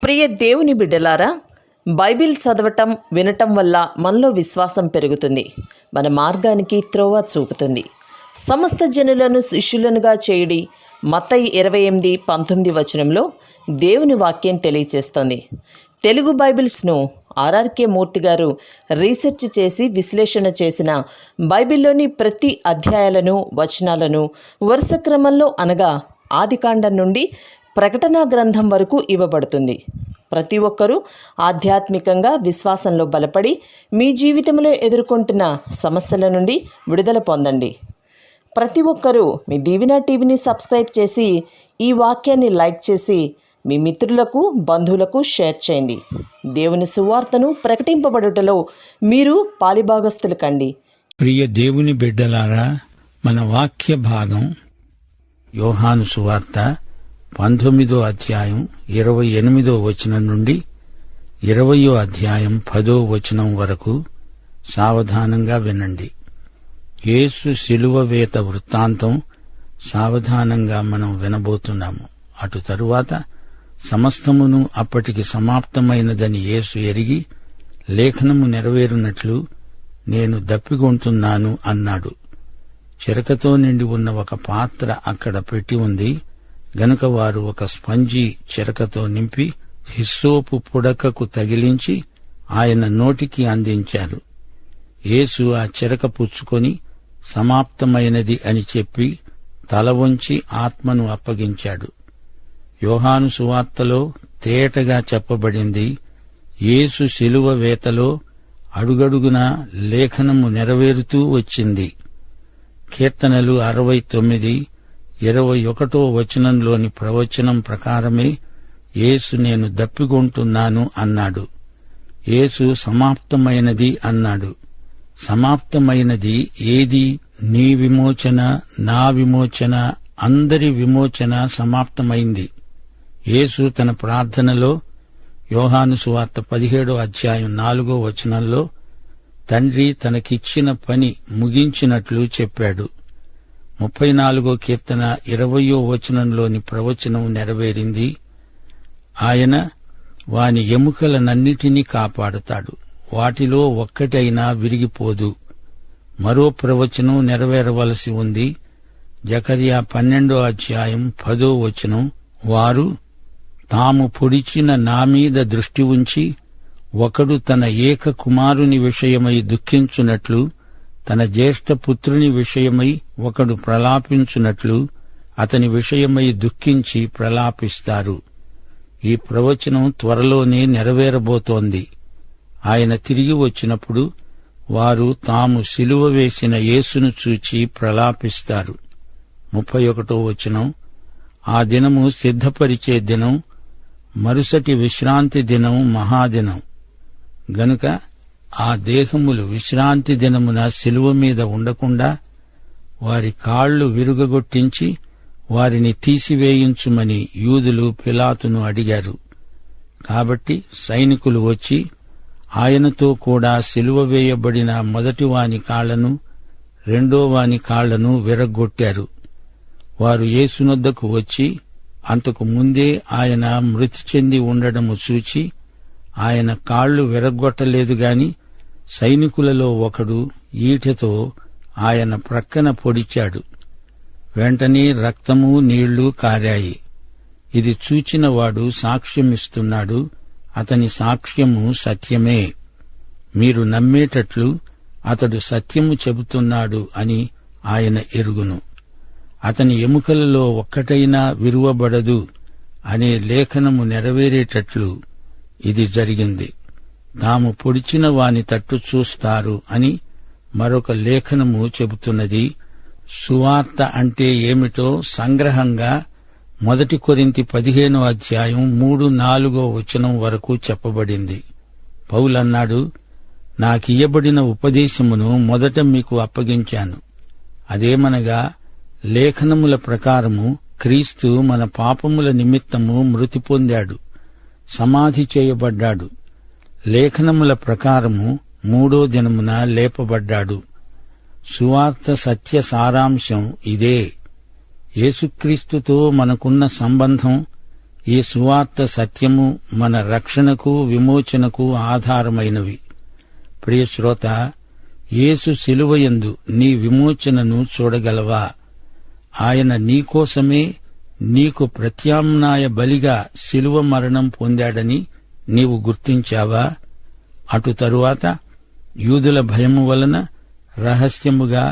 ప్రియ దేవుని బిడ్డలారా, బైబిల్ చదవటం వినటం వల్ల మనలో విశ్వాసం పెరుగుతుంది. మన మార్గానికి త్రోవ చూపుతుంది. సమస్త జనులను శిష్యులనుగా చేయుడి మత్తయి 28:19 వచనంలో దేవుని వాక్యం తెలియచేస్తోంది. తెలుగు బైబిల్స్ను ఆర్ఆర్కే మూర్తి గారు రీసెర్చ్ చేసి విశ్లేషణ చేసిన బైబిల్లోని ప్రతి అధ్యాయాలను వచనాలను వరుస క్రమంలో అనగా ఆదికాండం నుండి ప్రకటనా గ్రంథం వరకు ఇవ్వబడుతుంది. ప్రతి ఒక్కరూ ఆధ్యాత్మికంగా విశ్వాసంలో బలపడి మీ జీవితంలో ఎదుర్కొంటున్న సమస్యల నుండి విడుదల పొందండి. ప్రతి ఒక్కరూ మీ దీవెన టీవీని సబ్స్క్రైబ్ చేసి ఈ వాక్యాన్ని లైక్ చేసి మీ మిత్రులకు బంధువులకు షేర్ చేయండి. దేవుని సువార్తను ప్రకటింపబడుటలో మీరు పాలిభాగస్తులు కండి. ప్రియ దేవుని బిడ్డలారా, మన వాక్య భాగం యోహాను సువార్త 19వ అధ్యాయం 28వ వచనం నుండి 20వ అధ్యాయం 10వ వచనం వరకు సావధానంగా వినండి. యేసు శిలువ వేత వృత్తాంతం సావధానంగా మనం వినబోతున్నాము. అటు తరువాత సమస్తమును అప్పటికి సమాప్తమైనదని యేసు ఎరిగి లేఖనము నెరవేరునట్లు నేను దప్పిగొంటున్నాను అన్నాడు. చిరకతో నిండి ఉన్న ఒక పాత్ర అక్కడ పెట్టి ఉంది గనుక వారు ఒక స్పంజి చిరకతో నింపి హిస్సోపు పుడకకు తగిలించి ఆయన నోటికి అందించారు. యేసు ఆ చిరక పుచ్చుకొని సమాప్తమైనది అని చెప్పి తల వంచి ఆత్మను అప్పగించాడు. యోహాను సువార్తలో తేటగా చెప్పబడింది, యేసు శిలువ వేతలో అడుగడుగునా లేఖనము నెరవేరుతూ వచ్చింది. కీర్తనలు 69, 21వ వచనంలోని ప్రవచనం ప్రకారమే యేసు నేను దప్పిగొంటున్నాను అన్నాడు. యేసు సమాప్తమైనది అన్నాడు. సమాప్తమైనది ఏది? నీ విమోచన, నా విమోచన, అందరి విమోచన సమాప్తమైంది. యేసు తన ప్రార్థనలో యోహాను సువార్త 17వ అధ్యాయం 4వ వచనంలో తండ్రి తనకిచ్చిన పని ముగించినట్లు చెప్పాడు. 34వ కీర్తన 20వ వచనంలోని ప్రవచనం నెరవేరింది. ఆయన వాని ఎముకలనన్నిటినీ కాపాడుతాడు, వాటిలో ఒక్కటైనా విరిగిపోదు. మరో ప్రవచనం నెరవేరవలసి ఉంది. జకర్యా 12వ అధ్యాయం 10వ వచనం, వారు తాము పొడిచిన నా మీద దృష్టి ఉంచి ఒకడు తన ఏక కుమారుని విషయమై దుఃఖించున్నట్లు, తన జ్యేష్ఠపుత్రుని విషయమై ఒకడు ప్రలాపించున్నట్లు అతని విషయమై దుఃఖించి ప్రలాపిస్తారు. ఈ ప్రవచనం త్వరలోనే నెరవేరబోతోంది. ఆయన తిరిగి వచ్చినప్పుడు వారు తాము సిలువ వేసిన యేసును చూచి ప్రలాపిస్తారు. 31వ వచనం, ఆ దినము సిద్ధపరిచే దినం, మరుసటి విశ్రాంతి దినం మహాదినం. గనుక ఆ దేహములు విశ్రాంతి దినమున శిలువ మీద ఉండకుండా వారి కాళ్లు విరుగగొట్టించి వారిని తీసివేయించుమని యూదులు పిలాతును అడిగారు. కాబట్టి సైనికులు వచ్చి ఆయనతో కూడా శిలువ వేయబడిన మొదటివాని కాళ్లను, రెండోవాని కాళ్లను విరగ్గొట్టారు. వారు యేసునొద్దకు వచ్చి అంతకు ముందే ఆయన మృతి చెంది ఉండడము చూచి ఆయన కాళ్లు విరగ్గొట్టలేదు గాని సైనికులలో ఒకడు ఈటెతో ఆయన ప్రక్కన పొడిచాడు. వెంటనే రక్తము నీళ్లు కారాయి. ఇది చూచినవాడు సాక్ష్యమిస్తున్నాడు. అతని సాక్ష్యము సత్యమే. మీరు నమ్మేటట్లు అతడు సత్యము చెబుతున్నాడు అని ఆయన ఎరుగును. అతని ఎముకలలో ఒక్కటైనా విరువబడదు అనే లేఖనము నెరవేరేటట్లు ఇది జరిగింది. తాము పొడిచిన వాని తట్టు చూస్తారు అని మరొక లేఖనము చెబుతున్నది. సువార్త అంటే ఏమిటో సంగ్రహంగా 1 కొరింథీ 15వ అధ్యాయం 3-4వ వచనం వరకు చెప్పబడింది. పౌలన్నాడు, నాకియ్యబడిన ఉపదేశమును మొదట మీకు అప్పగించాను. అదేమనగా లేఖనముల ప్రకారము క్రీస్తు మన పాపముల నిమిత్తము మృతి పొందాడు, సమాధి చేయబడ్డాడు. లేఖనముల ప్రకారము 3వ దినమున లేపబడ్డాడు. సువార్త సత్య సారాంశం ఇదే. యేసుక్రీస్తుతో మనకున్న సంబంధం ఈ సువార్త సత్యము మన రక్షణకు విమోచనకు ఆధారమైనవి. ప్రియ శ్రోత, యేసు శిలువయందు నీ విమోచనను చూడగలవా? ఆయన నీకోసమే నీకు ప్రత్యామ్నాయ బలిగా శిలువ మరణం పొందాడని నీవు గుర్తించావా? అటు తరువాత యూదుల భయము వలన రహస్యముగా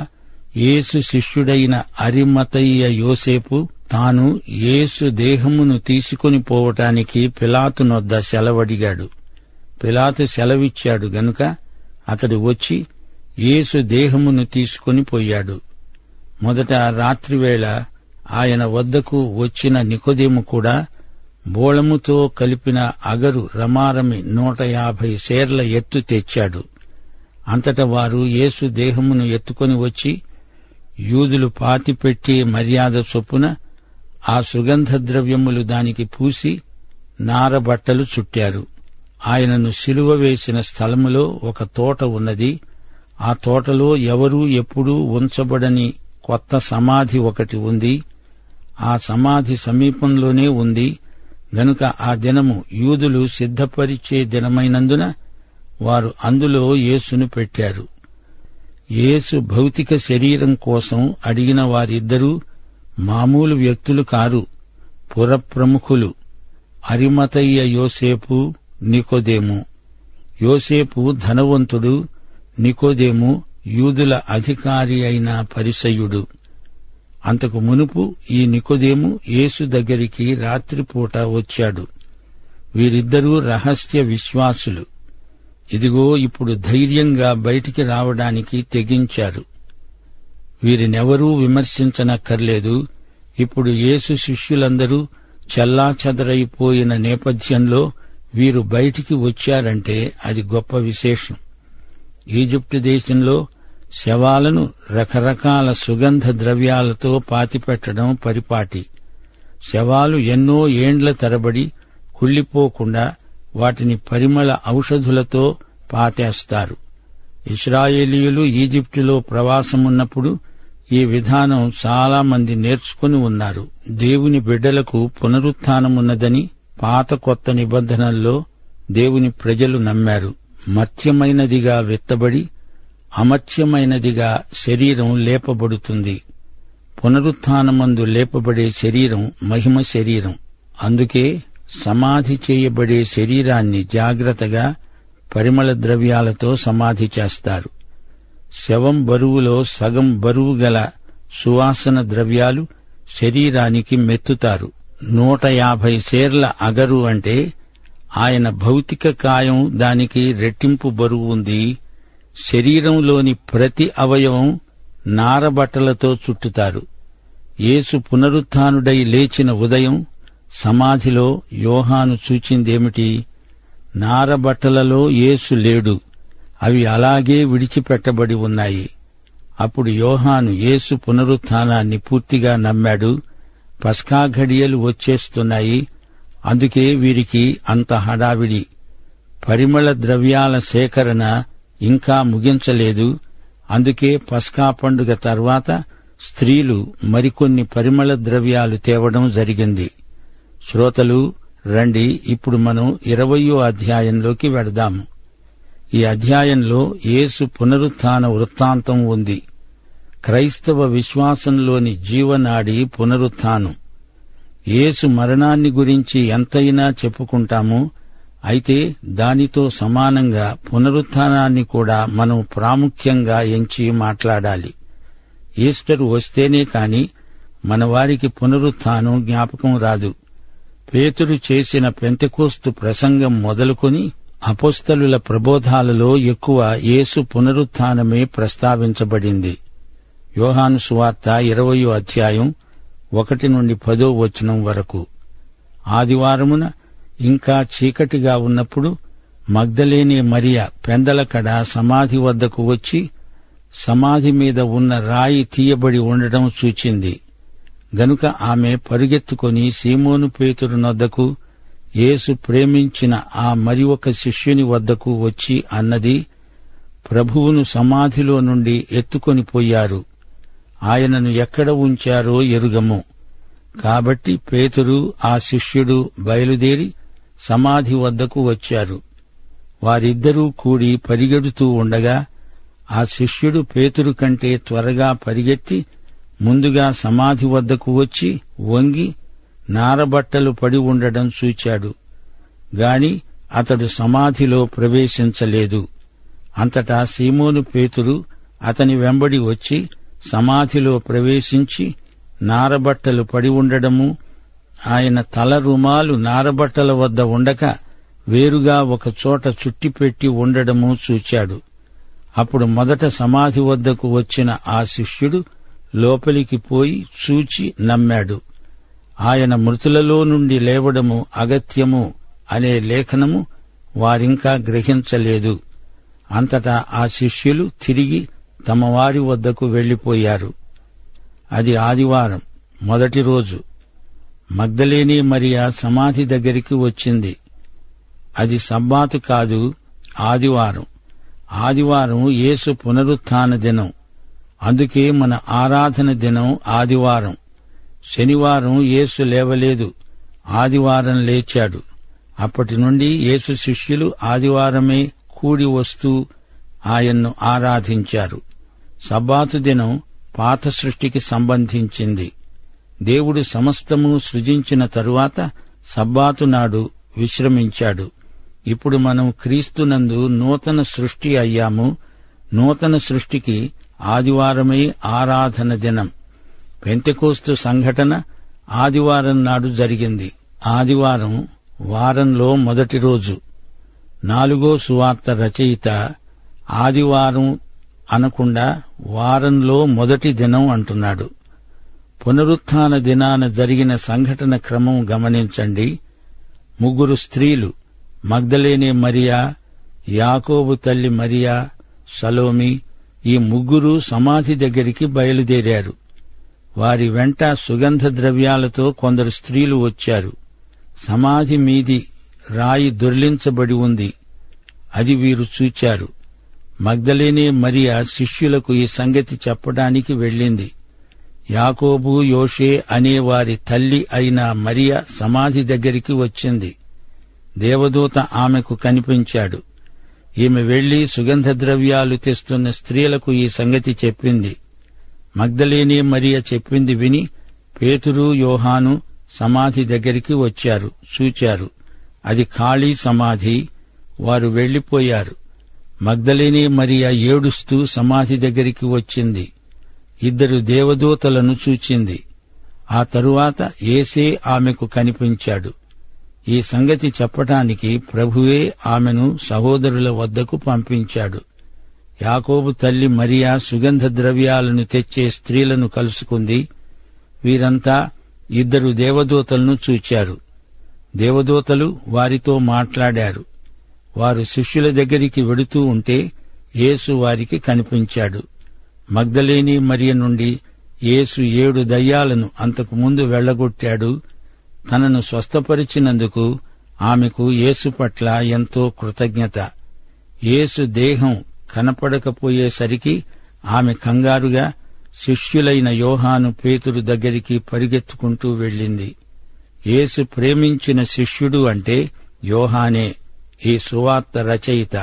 యేసు శిష్యుడైన అరిమతయ్య యోసేపు తాను యేసు దేహమును తీసుకుని పోవటానికి పిలాతునొద్ద సెలవడిగాడు. పిలాతు సెలవిచ్చాడు గనుక అతడు వచ్చి యేసు దేహమును తీసుకుని పోయాడు. మొదట రాత్రివేళ ఆయన వద్దకు వచ్చిన నికోదేము కూడా బోళముతో కలిపిన అగరు రమారమి 150 సేర్ల ఎత్తు తెచ్చాడు. అంతట వారు యేసు దేహమును ఎత్తుకొని వచ్చి యూదులు పాతిపెట్టే మర్యాద చొప్పున ఆ సుగంధ ద్రవ్యములు దానికి పూసి నారబట్టలు చుట్టారు. ఆయనను సిలువ వేసిన స్థలములో ఒక తోట ఉన్నది. ఆ తోటలో ఎవరూ ఎప్పుడూ ఉంచబడని కొత్త సమాధి ఒకటి ఉంది. ఆ సమాధి సమీపంలోనే ఉంది గనుక ఆ దినము యూదులు సిద్ధపరిచే దినమైనందున వారు అందులో యేసును పెట్టారు. యేసు భౌతిక శరీరం కోసం అడిగిన వారిద్దరూ మామూలు వ్యక్తులు కారు, పురప్రముఖులు, అరిమతయ్య యోసేపు, నికోదేము. యోసేపు ధనవంతుడు, నికోదేము యూదుల అధికారి అయిన పరిసయ్యుడు. అంతకు మునుపు ఈ నికోదేము యేసు దగ్గరికి రాత్రిపూట వచ్చాడు. వీరిద్దరూ రహస్య విశ్వాసులు. ఇదిగో ఇప్పుడు ధైర్యంగా బయటికి రావడానికి తెగించారు. వీరినెవరూ విమర్శించనక్కర్లేదు. ఇప్పుడు యేసు శిష్యులందరూ చెల్లాచెదరైపోయిన నేపథ్యంలో వీరు బయటికి వచ్చారంటే అది గొప్ప విశేషం. ఈజిప్టు దేశంలో శవాలను రకరకాల సుగంధ ద్రవ్యాలతో పాతిపెట్టడం పరిపాటి. శవాలు ఎన్నో ఏండ్ల తరబడి కుళ్ళిపోకుండా వాటిని పరిమళ ఔషధులతో పాతేస్తారు. ఇశ్రాయేలీయులు ఈజిప్టులో ప్రవాసమున్నప్పుడు ఈ విధానం చాలా మంది నేర్చుకుని ఉన్నారు. దేవుని బిడ్డలకు పునరుత్థానమున్నదని పాత కొత్త నిబంధనల్లో దేవుని ప్రజలు నమ్మారు. మర్త్యమైనదిగా విత్తబడి అమర్త్యమైనదిగా శరీరం లేపబడుతుంది. పునరుత్థానమందు లేపబడే శరీరం మహిమ శరీరం. అందుకే సమాధి చేయబడే శరీరాన్ని జాగ్రత్తగా పరిమళ ద్రవ్యాలతో సమాధి చేస్తారు. శవం బరువులో సగం బరువు గల సువాసన ద్రవ్యాలు శరీరానికి మెత్తుతారు. 150 సేర్ల అగరు అంటే ఆయన భౌతిక కాయం, దానికి రెట్టింపు బరువు ఉంది. శరీరంలోని ప్రతి అవయవం నారబట్టలతో చుట్టుతారు. యేసు పునరుత్థానుడై లేచిన ఉదయం సమాధిలో యోహాను చూచిందేమిటి? నారబట్టలలో యేసు లేడు, అవి అలాగే విడిచిపెట్టబడి ఉన్నాయి. అప్పుడు యోహాను యేసు పునరుత్థానాన్ని పూర్తిగా నమ్మాడు. పస్కా ఘడియలు వచ్చేస్తున్నాయి, అందుకే వీరికి అంత హడావిడి. పరిమళ ద్రవ్యాల సేకరణ ఇంకా ముగించలేదు. అందుకే పస్కా పండుగ తర్వాత స్త్రీలు మరికొన్ని పరిమళ ద్రవ్యాలు తేవడం జరిగింది. శ్రోతలు రండి, ఇప్పుడు మనం 20వ అధ్యాయంలోకి వెడదాము. ఈ అధ్యాయంలో యేసు పునరుత్థాన వృత్తాంతం ఉంది. క్రైస్తవ విశ్వాసంలోని జీవనాడి పునరుత్థానం. యేసు మరణాన్ని గురించి ఎంతైనా చెప్పుకుంటాము, అయితే దానితో సమానంగా పునరుత్థానాన్ని కూడా మనం ప్రాముఖ్యంగా ఎంచి మాట్లాడాలి. ఈస్టర్ వస్తేనే కాని మన వారికి పునరుత్థానం జ్ఞాపకం రాదు. పేతురు చేసిన పెంతెకోస్తు ప్రసంగం మొదలుకొని అపోస్తలుల ప్రబోధాలలో ఎక్కువ యేసు పునరుత్థానమే ప్రస్తావించబడింది. యోహాను సువార్త 20వ అధ్యాయం 1 నుండి 10వ వచనం వరకు. ఆదివారమున ఇంకా చీకటిగా ఉన్నప్పుడు మగ్దలేనే మరియ పెందలకడ సమాధి వద్దకు వచ్చి సమాధి మీద ఉన్న రాయి తీయబడి ఉండడం చూచింది. గనుక ఆమె పరుగెత్తుకొని సీమోను పేతురు నొద్దకు, యేసు ప్రేమించిన ఆ మరి ఒక శిష్యుని వద్దకు వచ్చి అన్నది, ప్రభువును సమాధిలో నుండి ఎత్తుకొని పోయారు, ఆయనను ఎక్కడ ఉంచారో ఎరుగము. కాబట్టి పేతురు ఆ శిష్యుడు బయలుదేరి సమాధి వద్దకు వచ్చారు. వారిద్దరూ కూడి పరిగెడుతూ ఉండగా ఆ శిష్యుడు పేతురు కంటే త్వరగా పరిగెత్తి ముందుగా సమాధి వద్దకు వచ్చి వంగి నారబట్టలు పడి ఉండడం చూచాడు. గాని అతడు సమాధిలో ప్రవేశించలేదు. అంతటా సీమోను పేతురు అతని వెంబడి వచ్చి సమాధిలో ప్రవేశించి నారబట్టలు పడి ఉండడము, ఆయన తల రుమాలు నారబట్టల వద్ద ఉండక వేరుగా ఒకచోట చుట్టిపెట్టి ఉండడము చూచాడు. అప్పుడు మొదట సమాధి వద్దకు వచ్చిన ఆ శిష్యుడు లోపలికి పోయి చూచి నమ్మాడు. ఆయన మృతులలో నుండి లేవడము అగత్యము అనే లేఖనము వారింకా గ్రహించలేదు. అంతటా ఆ శిష్యులు తిరిగి తమ వారి వద్దకు వెళ్లిపోయారు. అది ఆదివారం మొదటి రోజు. మగ్దలేనే మరియా సమాధి దగ్గరికి వచ్చింది. అది సబ్బాతు కాదు, ఆదివారం. ఆదివారం యేసు పునరుత్థాన దినం. అందుకే మన ఆరాధన దినం ఆదివారం. శనివారం యేసు లేవలేదు, ఆదివారం లేచాడు. అప్పటి నుండి యేసు శిష్యులు ఆదివారమే కూడి వస్తూ ఆయన్ను ఆరాధించారు. సబ్బాతు దినం పాత సృష్టికి సంబంధించింది. దేవుడు సమస్తము సృజించిన తరువాత సబ్బాతు నాడు విశ్రమించాడు. ఇప్పుడు మనం క్రీస్తునందు నూతన సృష్టి అయ్యాము. నూతన సృష్టికి ఆదివారమే ఆరాధన దినం. పెంతెకోస్తు సంఘటన ఆదివారం నాడు జరిగింది. ఆదివారం వారంలో మొదటి రోజు. 4వ సువార్త రచయిత ఆదివారం అనకుండా వారంలో మొదటి దినం అంటున్నాడు. పునరుత్థాన దినాన జరిగిన సంఘటన క్రమం గమనించండి. 3 స్త్రీలు, మగ్దలేనే మరియా, యాకోబు తల్లి మరియా, సలోమి, ఈ 3 సమాధి దగ్గరికి బయలుదేరారు. వారి వెంట సుగంధ ద్రవ్యాలతో కొందరు స్త్రీలు వచ్చారు. సమాధి మీది రాయి దొర్లించబడి ఉంది. అది వీరు చూచారు. మగ్దలేనే మరియా శిష్యులకు ఈ సంగతి చెప్పడానికి వెళ్ళింది. యాకోబు, యోషే అనే వారి తల్లి అయిన మరియ సమాధి దగ్గరికి వచ్చింది. దేవదూత ఆమెకు కనిపించాడు. ఈమె వెళ్లి సుగంధ ద్రవ్యాలు తెస్తున్న స్త్రీలకు ఈ సంగతి చెప్పింది. మగ్దలేనే మరియ చెప్పింది విని పేతురు, యోహాను సమాధి దగ్గరికి వచ్చారు, చూచారు. అది ఖాళీ సమాధి. వారు వెళ్లిపోయారు. మగ్దలేనే మరియ ఏడుస్తూ సమాధి దగ్గరికి వచ్చింది. 2 దేవదూతలను చూచింది. ఆ తరువాత యేసే ఆమెకు కనిపించాడు. ఈ సంగతి చెప్పటానికి ప్రభువే ఆమెను సహోదరుల వద్దకు పంపించాడు. యాకోబు తల్లి మరియా సుగంధ ద్రవ్యాలను తెచ్చే స్త్రీలను కలుసుకుంది. వీరంతా 2 దేవదూతలను చూచారు. దేవదూతలు వారితో మాట్లాడారు. వారు శిష్యుల దగ్గరికి వెడుతూ ఉంటే యేసు వారికి కనిపించాడు. మగ్దలేని మరియ నుండి యేసు 7 దయ్యాలను అంతకుముందు వెళ్లగొట్టాడు. తనను స్వస్థపరిచినందుకు ఆమెకు యేసు పట్ల ఎంతో కృతజ్ఞత. యేసు దేహం కనపడకపోయేసరికి ఆమె కంగారుగా శిష్యులైన యోహాను, పేతురు దగ్గరికి పరిగెత్తుకుంటూ వెళ్ళింది. యేసు ప్రేమించిన శిష్యుడు అంటే యోహానే, ఈ సువార్త రచయిత.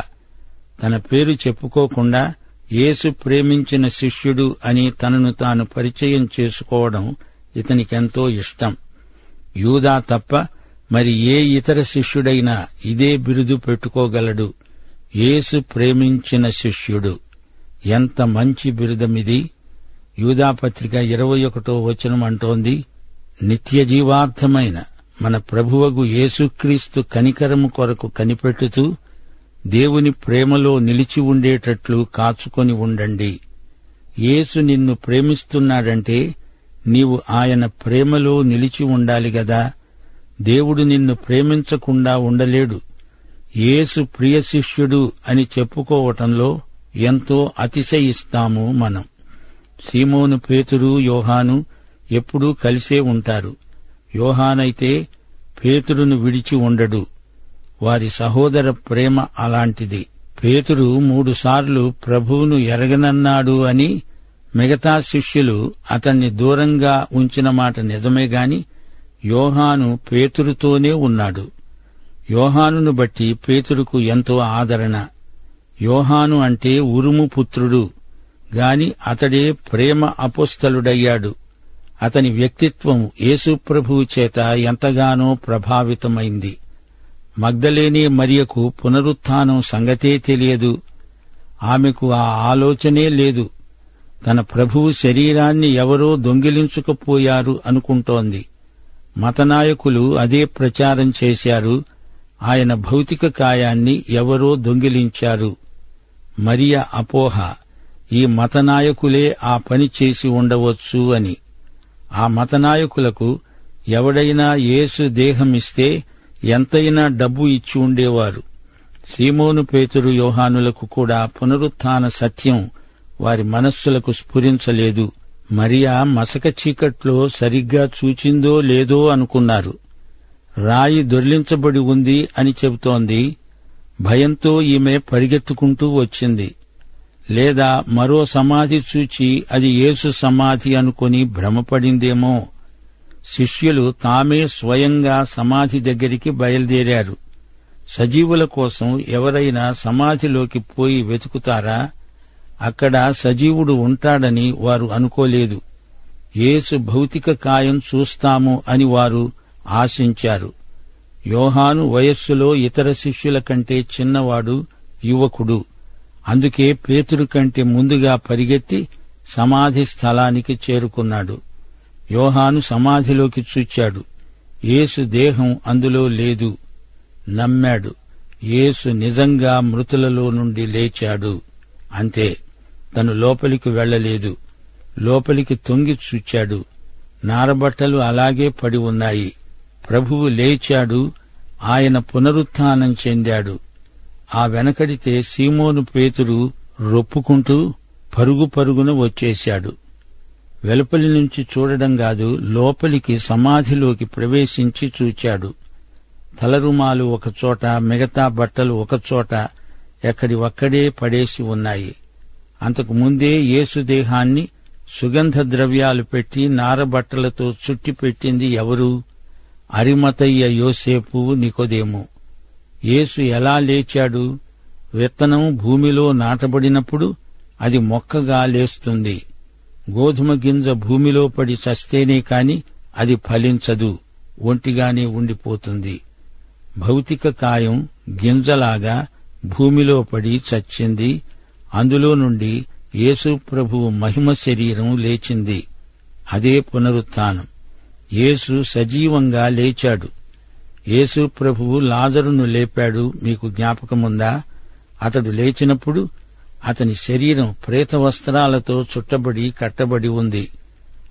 తన పేరు చెప్పుకోకుండా యేసు ప్రేమించిన శిష్యుడు అని తనను తాను పరిచయం చేసుకోవడం ఇతనికెంతో ఇష్టం. యూదా తప్ప మరి ఏ ఇతర శిష్యుడైనా ఇదే బిరుదు పెట్టుకోగలడు. యేసు ప్రేమించిన శిష్యుడు. ఎంత మంచి బిరుదమిది! యూదాపత్రిక 21వ వచనం అంటోంది, నిత్యజీవార్థమైన మన ప్రభువగు యేసుక్రీస్తు కనికరము కొరకు కనిపెట్టుతూ దేవుని ప్రేమలో నిలిచి ఉండేటట్లు కాచుకొని ఉండండి. యేసు నిన్ను ప్రేమిస్తున్నాడంటే నీవు ఆయన ప్రేమలో నిలిచి ఉండాలి గదా. దేవుడు నిన్ను ప్రేమించకుండా ఉండలేడు. యేసు ప్రియ శిష్యుడు అని చెప్పుకోవటంలో ఎంతో అతిశయిస్తాము మనం. సీమోను, పేతురు, యోహాను ఎప్పుడూ కలిసే ఉంటారు. యోహానైతే పేతురును విడిచి ఉండడు. వారి సహోదర ప్రేమ అలాంటిది. పేతురు 3 సార్లు ప్రభువును ఎరగనన్నాడు అని మిగతా శిష్యులు అతన్ని దూరంగా ఉంచిన మాట నిజమే గాని యోహాను పేతురుతోనే ఉన్నాడు. యోహానును బట్టి పేతురుకు ఎంతో ఆదరణ. యోహాను అంటే ఉరుము పుత్రుడు గాని అతడే ప్రేమ అపోస్తలుడయ్యాడు. అతని వ్యక్తిత్వం యేసుప్రభువు చేత ఎంతగానో ప్రభావితమైంది. మగ్దలేనే మరియకు పునరుత్థానం సంగతే తెలియదు. ఆమెకు ఆ ఆలోచనే లేదు. తన ప్రభువు శరీరాన్ని ఎవరో దొంగిలించుకుపోయారు అనుకుంటోంది. మతనాయకులు అదే ప్రచారం చేశారు. ఆయన భౌతిక కాయాన్ని ఎవరో దొంగిలించారు. మరియ అపోహ, ఈ మతనాయకులే ఆ పని చేసి ఉండవచ్చు అని. ఆ మతనాయకులకు ఎవడైనా యేసు దేహమిస్తే ఎంతైనా డబ్బు ఇచ్చి ఉండేవారు. సీమోను పేతురు యోహానులకు కూడా పునరుత్థాన సత్యం వారి మనస్సులకు స్ఫురించలేదు. మరియా మసక చీకట్లో సరిగ్గా చూచిందో లేదో అనుకున్నారు. రాయి దొర్లించబడి ఉంది అని చెబుతోంది. భయంతో ఈమె పరిగెత్తుకుంటూ వచ్చింది. లేదా మరో సమాధి చూచి అది యేసు సమాధి అనుకుని భ్రమపడిందేమో. శిష్యులు తామే స్వయంగా సమాధి దగ్గరికి బయలుదేరారు. సజీవుల కోసం ఎవరైనా సమాధిలోకి పోయి వెతుకుతారా? అక్కడ సజీవుడు ఉంటాడని వారు అనుకోలేదు. యేసు భౌతిక కాయం చూస్తాము అని వారు ఆశించారు. యోహాను వయస్సులో ఇతర శిష్యుల కంటే చిన్నవాడు, యువకుడు. అందుకే పేతురు కంటే ముందుగా పరిగెత్తి సమాధి స్థలానికి చేరుకున్నాడు. యోహాను సమాధిలోకి చూచాడు. యేసు దేహం అందులో లేదు. నమ్మాడు. యేసు నిజంగా మృతులలో నుండి లేచాడు. అంతే. తను లోపలికి వెళ్లలేదు. లోపలికి తొంగి చూచాడు. నారబట్టలు అలాగే పడి ఉన్నాయి. ప్రభువు లేచాడు. ఆయన పునరుత్థానం చెందాడు. ఆ వెనకడితే సీమోను పేతురు రొప్పుకుంటూ పరుగు పరుగున వచ్చేశాడు. వెలుపలి నుంచి చూడడం కాదు, లోపలికి సమాధిలోకి ప్రవేశించి చూచాడు. తలరుమాలు ఒకచోట, మిగతా బట్టలు ఒకచోట ఎక్కడివక్కడే పడేసి ఉన్నాయి. అంతకు ముందే యేసు దేహాన్ని సుగంధ ద్రవ్యాలు పెట్టి నారబట్టలతో చుట్టిపెట్టింది ఎవరు? అరిమతయ్య, యోసేపు, నికోదేము. యేసు ఎలా లేచాడు? విత్తనం భూమిలో నాటబడినప్పుడు అది మొక్కగా లేస్తుంది. గోధుమ గింజ భూమిలో పడి చస్తేనే కాని అది ఫలించదు, ఒంటిగానే ఉండిపోతుంది. భౌతిక కాయం గింజలాగా భూమిలో పడి చచ్చింది. అందులో నుండి యేసు ప్రభువు మహిమ శరీరం లేచింది. అదే పునరుత్థానం. యేసు సజీవంగా లేచాడు. యేసు ప్రభువు లాజరును లేపాడు. మీకు జ్ఞాపకముందా? అతడు లేచినప్పుడు అతని శరీరం ప్రేత వస్త్రాలతో చుట్టబడి కట్టబడి ఉంది.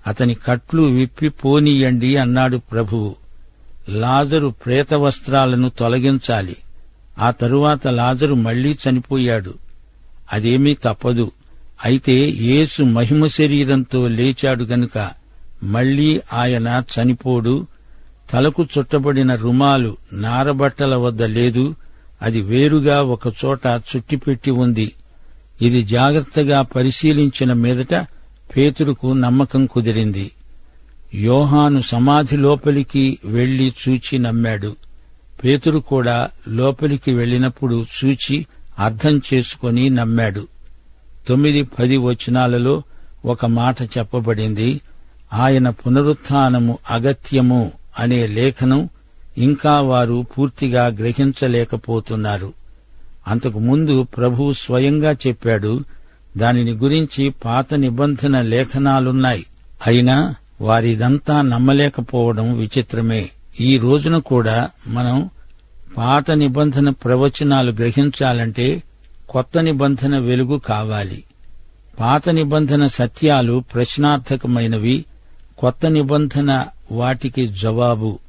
అతని కట్లు విప్పి పోనీయండి అన్నాడు ప్రభువు. లాజరు ప్రేత వస్త్రాలను తొలగించాలి. ఆ తరువాత లాజరు మళ్లీ చనిపోయాడు. అదేమీ తప్పదు. అయితే యేసు మహిమ శరీరంతో లేచాడు గనుక మళ్లీ ఆయన చనిపోడు. తలకు చుట్టబడిన రుమాలు నారబట్టల వద్ద లేదు. అది వేరుగా ఒకచోట చుట్టిపెట్టి ఉంది. ఇది జాగ్రత్తగా పరిశీలించిన మీదట పేతురుకు నమ్మకం కుదిరింది. యోహాను సమాధి లోపలికి వెళ్లి చూచి నమ్మాడు. పేతురు కూడా లోపలికి వెళ్లినప్పుడు చూచి అర్థం చేసుకుని నమ్మాడు. 9-10 వచనాలలో ఒక మాట చెప్పబడింది. ఆయన పునరుత్థానము అగత్యము అనే లేఖనం ఇంకా వారు పూర్తిగా గ్రహించలేకపోతున్నారు. అంతకు ముందు ప్రభువు స్వయంగా చెప్పాడు. దానిని గురించి పాత నిబంధన లేఖనాలున్నాయి. అయినా వారిదంతా నమ్మలేకపోవడం విచిత్రమే. ఈ రోజున కూడా మనం పాత నిబంధన ప్రవచనాలు గ్రహించాలంటే కొత్త నిబంధన వెలుగు కావాలి. పాత నిబంధన సత్యాలు ప్రశ్నార్థకమైనవి, కొత్త నిబంధన వాటికి జవాబు.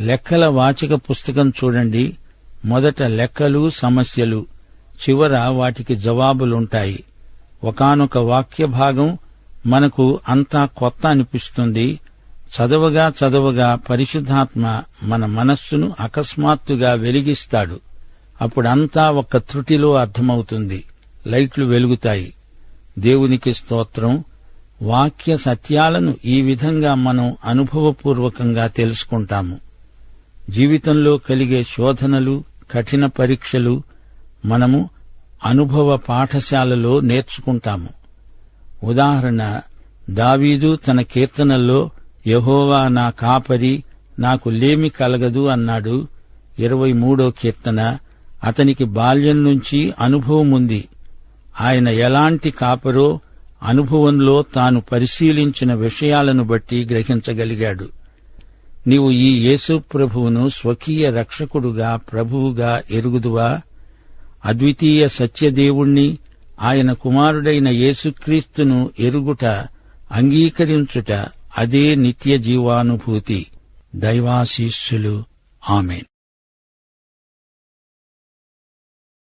లెక్కల వాచక పుస్తకం చూడండి. మొదట లెక్కలు, సమస్యలు, చివర వాటికి జవాబులుంటాయి. ఒకానొక వాక్య భాగం మనకు అంతా కొత్త అనిపిస్తుంది. చదవగా చదవగా పరిశుద్ధాత్మ మన మనస్సును అకస్మాత్తుగా వెలిగిస్తాడు. అప్పుడంతా ఒక్క త్రుటిలో అర్థమవుతుంది. లైట్లు వెలుగుతాయి. దేవునికి స్తోత్రం. వాక్య సత్యాలను ఈ విధంగా మనం అనుభవపూర్వకంగా తెలుసుకుంటాము. జీవితంలో కలిగే శోధనలు, కఠిన పరీక్షలు మనము అనుభవ పాఠశాలలో నేర్చుకుంటాము. ఉదాహరణ, దావీదు తన కీర్తనల్లో యెహోవా నా కాపరి, నాకు లేమి కలగదు అన్నాడు. 23వ కీర్తన. అతనికి బాల్యం నుంచి అనుభవం ఉంది. ఆయన ఎలాంటి కాపరో అనుభవంలో తాను పరిశీలించిన విషయాలను బట్టి గ్రహించగలిగాడు. నీవు ఈ యేసు ప్రభువును స్వకీయ రక్షకుడుగా, ప్రభువుగా ఎరుగుదువా? అద్వితీయ సత్యదేవుణ్ణి, ఆయన కుమారుడైన యేసుక్రీస్తును ఎరుగుట, అంగీకరించుట, అదే నిత్య జీవానుభూతి. దైవాశీస్సులు. ఆమేన్.